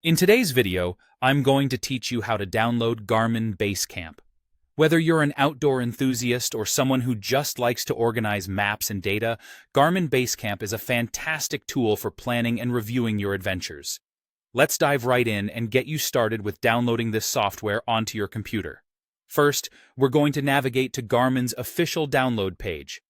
In today's video, I'm going to teach you how to download Garmin Basecamp. Whether you're an outdoor enthusiast or someone who just likes to organize maps and data, Garmin Basecamp is a fantastic tool for planning and reviewing your adventures. Let's dive right in and get you started with downloading this software onto your computer. First, we're going to navigate to Garmin's official download page.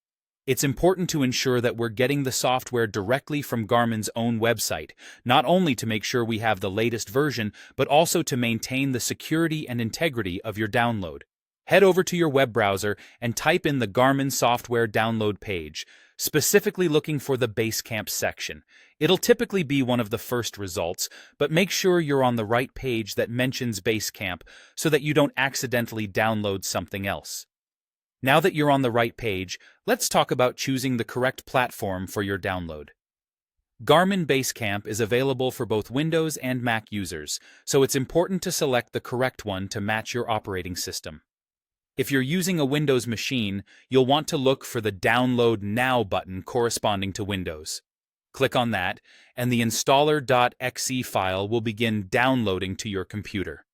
It's important to ensure that we're getting the software directly from Garmin's own website, not only to make sure we have the latest version, but also to maintain the security and integrity of your download. Head over to your web browser and type in the Garmin software download page, specifically looking for the Basecamp section. It'll typically be one of the first results, but make sure you're on the right page that mentions Basecamp so that you don't accidentally download something else. Now that you're on the right page, let's talk about choosing the correct platform for your download. Garmin Basecamp is available for both Windows and Mac users, so it's important to select the correct one to match your operating system. If you're using a Windows machine, you'll want to look for the Download Now button corresponding to Windows. Click on that, and the installer.exe file will begin downloading to your computer.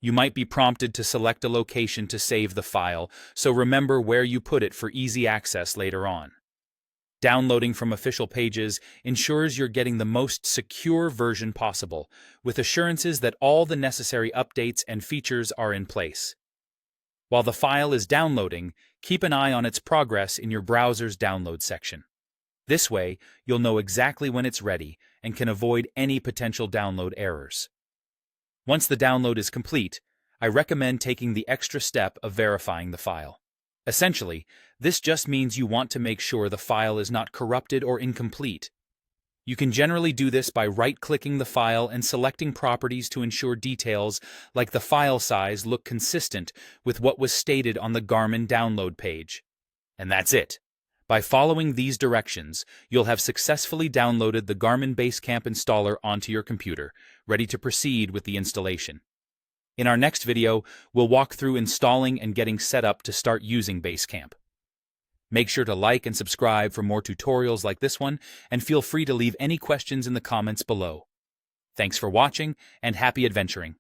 You might be prompted to select a location to save the file, so remember where you put it for easy access later on. Downloading from official pages ensures you're getting the most secure version possible, with assurances that all the necessary updates and features are in place. While the file is downloading, keep an eye on its progress in your browser's download section. This way, you'll know exactly when it's ready and can avoid any potential download errors. Once the download is complete, I recommend taking the extra step of verifying the file. Essentially, this just means you want to make sure the file is not corrupted or incomplete. You can generally do this by right-clicking the file and selecting properties to ensure details like the file size look consistent with what was stated on the Garmin download page. And that's it. By following these directions, you'll have successfully downloaded the Garmin Basecamp installer onto your computer, ready to proceed with the installation. In our next video, we'll walk through installing and getting set up to start using Basecamp. Make sure to like and subscribe for more tutorials like this one, and feel free to leave any questions in the comments below. Thanks for watching, and happy adventuring!